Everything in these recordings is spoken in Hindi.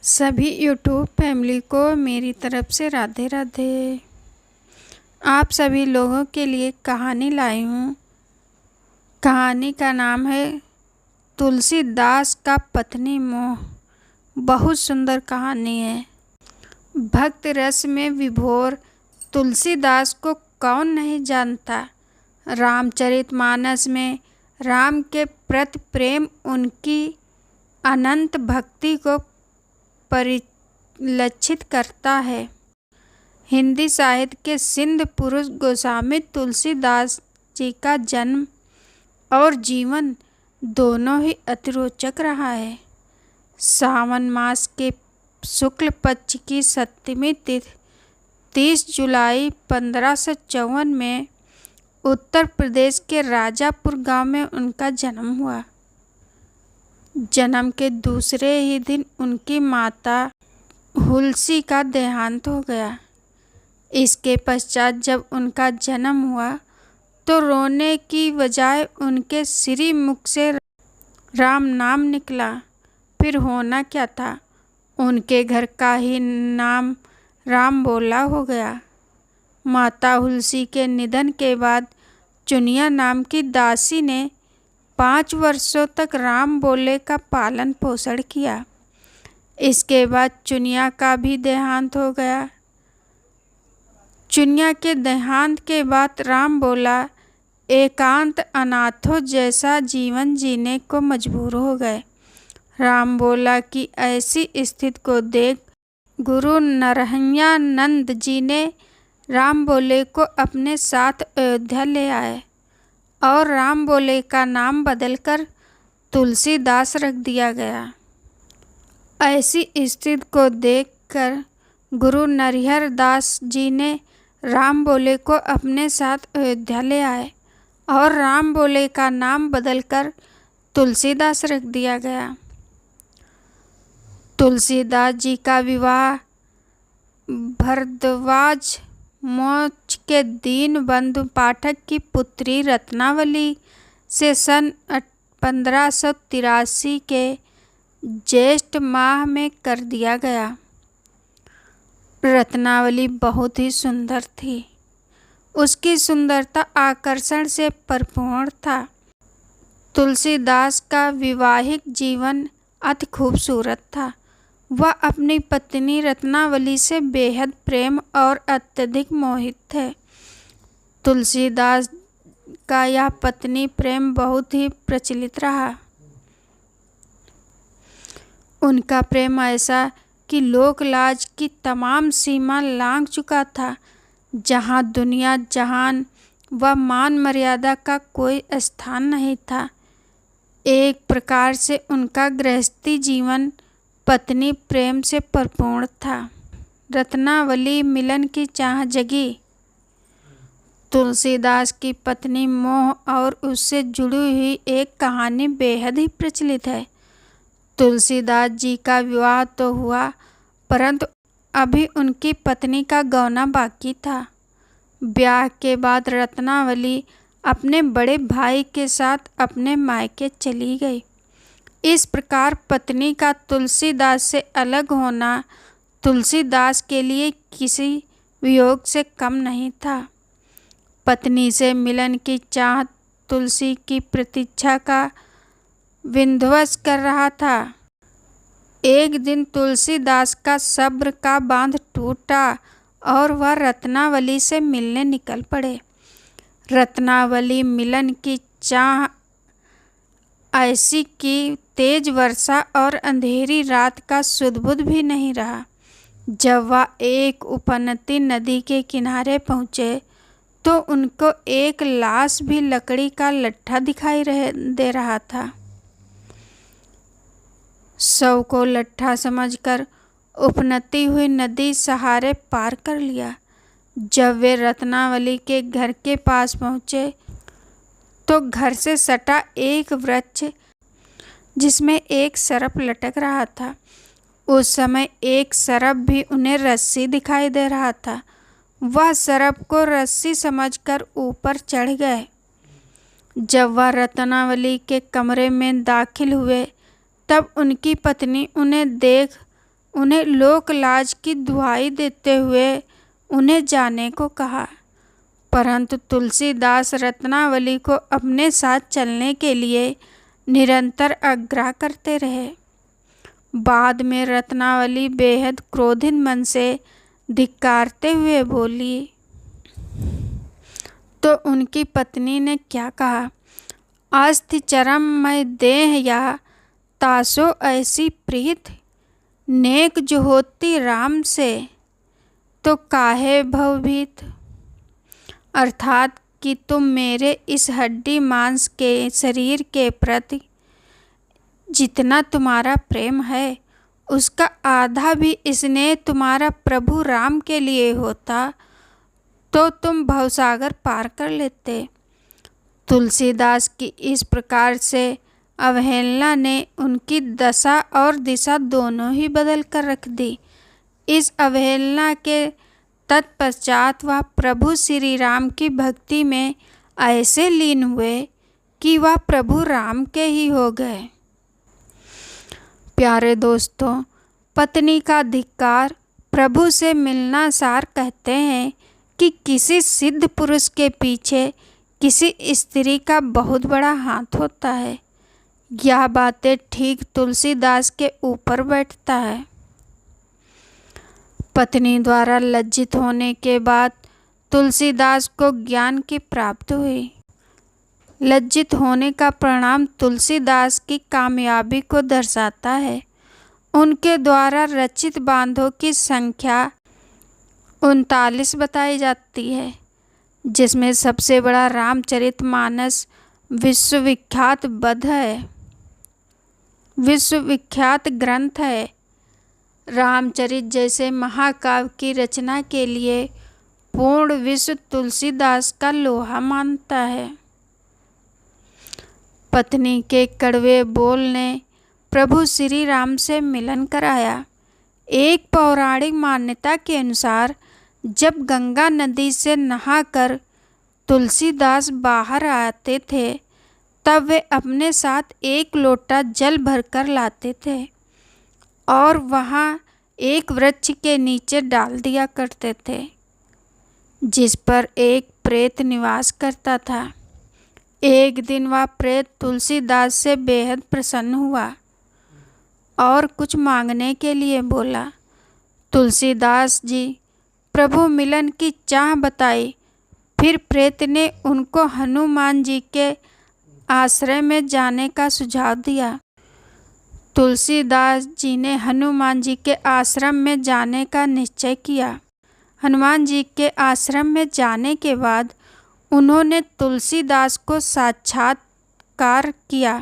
सभी यूट्यूब फैमिली को मेरी तरफ से राधे राधे। आप सभी लोगों के लिए कहानी लाई हूँ। कहानी का नाम है तुलसीदास का पत्नी मोह। बहुत सुंदर कहानी है। भक्त रस में विभोर तुलसीदास को कौन नहीं जानता। रामचरितमानस में राम के प्रति प्रेम, उनकी अनंत भक्ति को परिलक्षित करता है। हिंदी साहित्य के सिंध पुरुष गोस्वामी तुलसीदास जी का जन्म और जीवन दोनों ही अतिरोचक रहा है। सावन मास के शुक्ल पक्ष की 7वीं तिथि 30 जुलाई 1554 में उत्तर प्रदेश के राजापुर गांव में उनका जन्म हुआ। जन्म के दूसरे ही दिन उनकी माता हुलसी का देहांत हो गया। इसके पश्चात जब उनका जन्म हुआ तो रोने की बजाय उनके श्री मुख से राम नाम निकला। फिर होना क्या था, उनके घर का ही नाम राम बोला हो गया। माता हुलसी के निधन के बाद चुनिया नाम की दासी ने 5 वर्षों तक राम बोले का पालन पोषण किया। इसके बाद चुनिया का भी देहांत हो गया। चुनिया के देहांत के बाद राम बोला एकांत अनाथों जैसा जीवन जीने को मजबूर हो गए। राम बोला कि ऐसी स्थिति को देख गुरु नरहयानंद जी ने राम बोले को अपने साथ अयोध्या ले आए और राम बोले का नाम बदलकर तुलसीदास रख दिया गया। ऐसी स्थिति को देखकर गुरु नरिहर दास जी ने राम बोले को अपने साथ अयोध्या ले आए और राम बोले का नाम बदलकर तुलसीदास रख दिया गया। तुलसीदास जी का विवाह भरद्वाज मोक्ष के दीन बंधु पाठक की पुत्री रत्नावली से सन 1583 के ज्येष्ठ माह में कर दिया गया। रत्नावली बहुत ही सुंदर थी। उसकी सुंदरता आकर्षण से परिपूर्ण था। तुलसीदास का वैवाहिक जीवन अति खूबसूरत था। वह अपनी पत्नी रत्नावली से बेहद प्रेम और अत्यधिक मोहित थे। तुलसीदास का यह पत्नी प्रेम बहुत ही प्रचलित रहा। उनका प्रेम ऐसा कि लोक लाज की तमाम सीमा लांघ चुका था। जहाँ दुनिया जहान व मान मर्यादा का कोई स्थान नहीं था। एक प्रकार से उनका गृहस्थी जीवन पत्नी प्रेम से परिपूर्ण था। रत्नावली मिलन की चाह जगी। तुलसीदास की पत्नी मोह और उससे जुड़ी हुई एक कहानी बेहद ही प्रचलित है। तुलसीदास जी का विवाह तो हुआ, परंतु अभी उनकी पत्नी का गौना बाकी था। ब्याह के बाद रत्नावली अपने बड़े भाई के साथ अपने मायके चली गई। इस प्रकार पत्नी का तुलसीदास से अलग होना तुलसीदास के लिए किसी वियोग से कम नहीं था। पत्नी से मिलन की चाह तुलसी की प्रतीक्षा का विध्वंस कर रहा था। एक दिन तुलसीदास का सब्र का बांध टूटा और वह रत्नावली से मिलने निकल पड़े। रत्नावली मिलन की चाह ऐसी कि तेज वर्षा और अंधेरी रात का सुध-बुध भी नहीं रहा। जब वह एक उपनती नदी के किनारे पहुँचे तो उनको एक लाश भी लकड़ी का लट्ठा दिखाई दे रहा था। शव को लट्ठा समझकर उपनती हुई नदी सहारे पार कर लिया। जब वे रत्नावली के घर के पास पहुँचे तो घर से सटा एक वृक्ष जिसमें एक सर्प लटक रहा था। उस समय एक सर्प भी उन्हें रस्सी दिखाई दे रहा था। वह सर्प को रस्सी समझकर ऊपर चढ़ गए। जब वह रत्नावली के कमरे में दाखिल हुए तब उनकी पत्नी उन्हें देख उन्हें लोक लाज की दुहाई देते हुए उन्हें जाने को कहा, परंतु तुलसीदास रत्नावली को अपने साथ चलने के लिए निरंतर आग्रह करते रहे। बाद में रत्नावली बेहद क्रोधित मन से धिक्कारते हुए बोली तो उनकी पत्नी ने क्या कहा, अस्थि चरम मैं देह या तासो ऐसी प्रीत, नेक जो होती राम से तो काहे भवभीत। अर्थात कि तुम मेरे इस हड्डी मांस के शरीर के प्रति जितना तुम्हारा प्रेम है उसका आधा भी स्नेह तुम्हारा प्रभु राम के लिए होता तो तुम भवसागर पार कर लेते। तुलसीदास की इस प्रकार से अवहेलना ने उनकी दशा और दिशा दोनों ही बदल कर रख दी। इस अवहेलना के तत्पश्चात वह प्रभु श्री राम की भक्ति में ऐसे लीन हुए कि वह प्रभु राम के ही हो गए। प्यारे दोस्तों, पत्नी का धिक्कार प्रभु से मिलना सार कहते हैं कि किसी सिद्ध पुरुष के पीछे किसी स्त्री का बहुत बड़ा हाथ होता है। यह बातें ठीक तुलसीदास के ऊपर बैठता है। पत्नी द्वारा लज्जित होने के बाद तुलसीदास को ज्ञान की प्राप्ति हुई। लज्जित होने का परिणाम तुलसीदास की कामयाबी को दर्शाता है। उनके द्वारा रचित बांधों की संख्या 39 बताई जाती है, जिसमें सबसे बड़ा रामचरितमानस विश्वविख्यात बद्ध है, विश्वविख्यात ग्रंथ है। रामचरित जैसे महाकाव्य की रचना के लिए पूर्ण विश्व तुलसीदास का लोहा मानता है। पत्नी के कड़वे बोल ने प्रभु श्री राम से मिलन कराया। एक पौराणिक मान्यता के अनुसार जब गंगा नदी से नहाकर तुलसीदास बाहर आते थे तब वे अपने साथ एक लोटा जल भरकर लाते थे और वहाँ एक वृक्ष के नीचे डाल दिया करते थे, जिस पर एक प्रेत निवास करता था। एक दिन वह प्रेत तुलसीदास से बेहद प्रसन्न हुआ और कुछ मांगने के लिए बोला। तुलसीदास जी प्रभु मिलन की चाह बताई। फिर प्रेत ने उनको हनुमान जी के आश्रय में जाने का सुझाव दिया। तुलसीदास जी ने हनुमान जी के आश्रम में जाने का निश्चय किया। हनुमान जी के आश्रम में जाने के बाद उन्होंने तुलसीदास को साक्षात्कार किया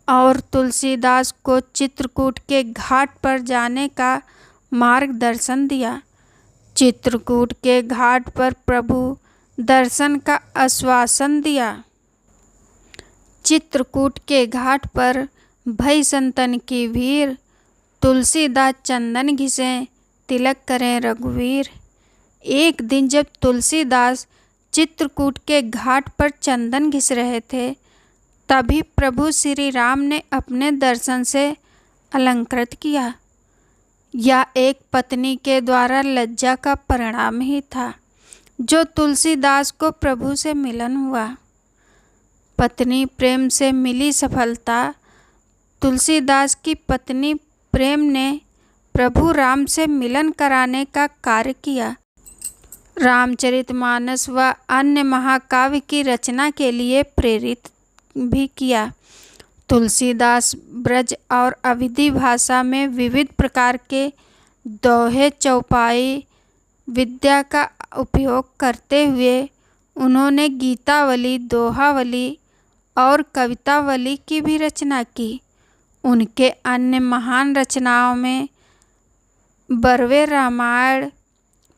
और तुलसीदास को चित्रकूट के घाट पर जाने का मार्गदर्शन दिया। चित्रकूट के घाट पर प्रभु दर्शन का आश्वासन दिया। चित्रकूट के घाट पर भई संतन की भीड़, तुलसीदास चंदन घिसें तिलक करें रघुवीर। एक दिन जब तुलसीदास चित्रकूट के घाट पर चंदन घिस रहे थे तभी प्रभु श्री राम ने अपने दर्शन से अलंकृत किया। यह एक पत्नी के द्वारा लज्जा का परिणाम ही था जो तुलसीदास को प्रभु से मिलन हुआ। पत्नी प्रेम से मिली सफलता। तुलसीदास की पत्नी प्रेम ने प्रभु राम से मिलन कराने का कार्य किया। रामचरितमानस व अन्य महाकाव्य की रचना के लिए प्रेरित भी किया। तुलसीदास ब्रज और अवधी भाषा में विविध प्रकार के दोहे चौपाई विद्या का उपयोग करते हुए उन्होंने गीतावली, दोहावली और कवितावली की भी रचना की। उनके अन्य महान रचनाओं में बरवे रामायण,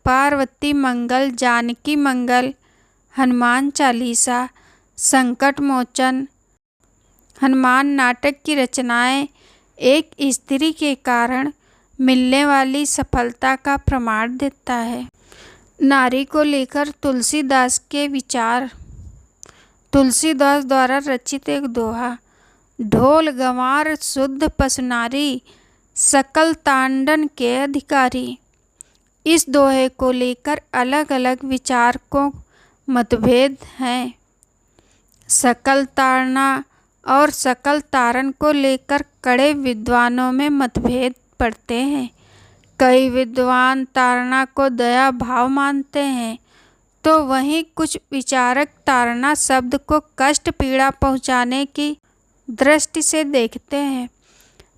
पार्वती मंगल, जानकी मंगल, हनुमान चालीसा, संकट मोचन, हनुमान नाटक की रचनाएं एक स्त्री के कारण मिलने वाली सफलता का प्रमाण देता है। नारी को लेकर तुलसीदास के विचार। तुलसीदास द्वारा रचित एक दोहा। ढोल गंवार शुद्ध पशु नारी, सकल तांडन के अधिकारी। इस दोहे को लेकर अलग अलग विचारकों मतभेद हैं। सकल ताड़ना और सकल तारण को लेकर कड़े विद्वानों में मतभेद पड़ते हैं। कई विद्वान ताड़ना को दया भाव मानते हैं, तो वहीं कुछ विचारक ताड़ना शब्द को कष्ट पीड़ा पहुँचाने की दृष्टि से देखते हैं।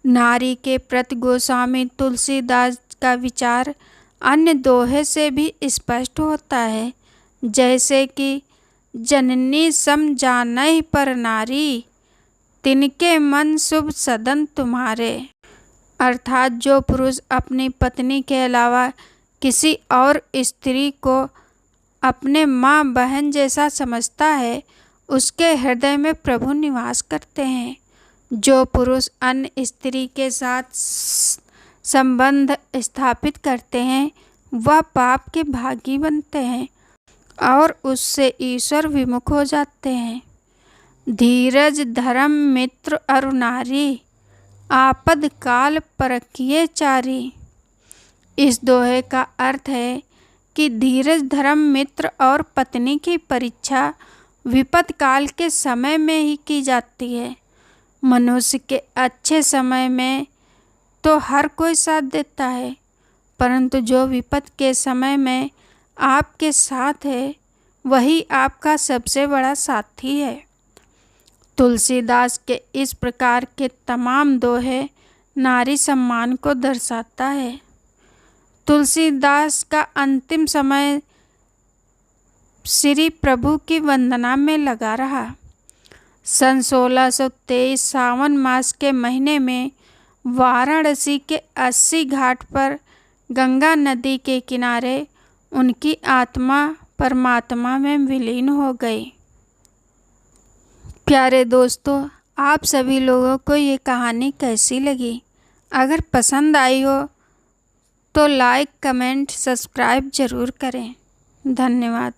नारी के प्रति गोस्वामी तुलसीदास का विचार अन्य दोहे से भी स्पष्ट होता है, जैसे कि जननी सम जानहि पर नारी, तिनके मन शुभ सदन तुम्हारे। अर्थात जो पुरुष अपनी पत्नी के अलावा किसी और स्त्री को अपने माँ बहन जैसा समझता है, उसके हृदय में प्रभु निवास करते हैं। जो पुरुष अन्य स्त्री के साथ संबंध स्थापित करते हैं, वह पाप के भागी बनते हैं और उससे ईश्वर विमुख हो जाते हैं। धीरज धर्म मित्र अरु नारी, आपद काल परखिए चारी। इस दोहे का अर्थ है कि धीरज धर्म मित्र और पत्नी की परीक्षा विपद काल के समय में ही की जाती है। मनुष्य के अच्छे समय में तो हर कोई साथ देता है, परंतु जो विपद के समय में आपके साथ है, वही आपका सबसे बड़ा साथी है। तुलसीदास के इस प्रकार के तमाम दोहे नारी सम्मान को दर्शाता है। तुलसीदास का अंतिम समय श्री प्रभु की वंदना में लगा रहा। सन 1623 सावन मास के महीने में वाराणसी के 80 घाट पर गंगा नदी के किनारे उनकी आत्मा परमात्मा में विलीन हो गई। प्यारे दोस्तों, आप सभी लोगों को ये कहानी कैसी लगी? अगर पसंद आई हो तो लाइक, कमेंट, सब्सक्राइब ज़रूर करें। धन्यवाद।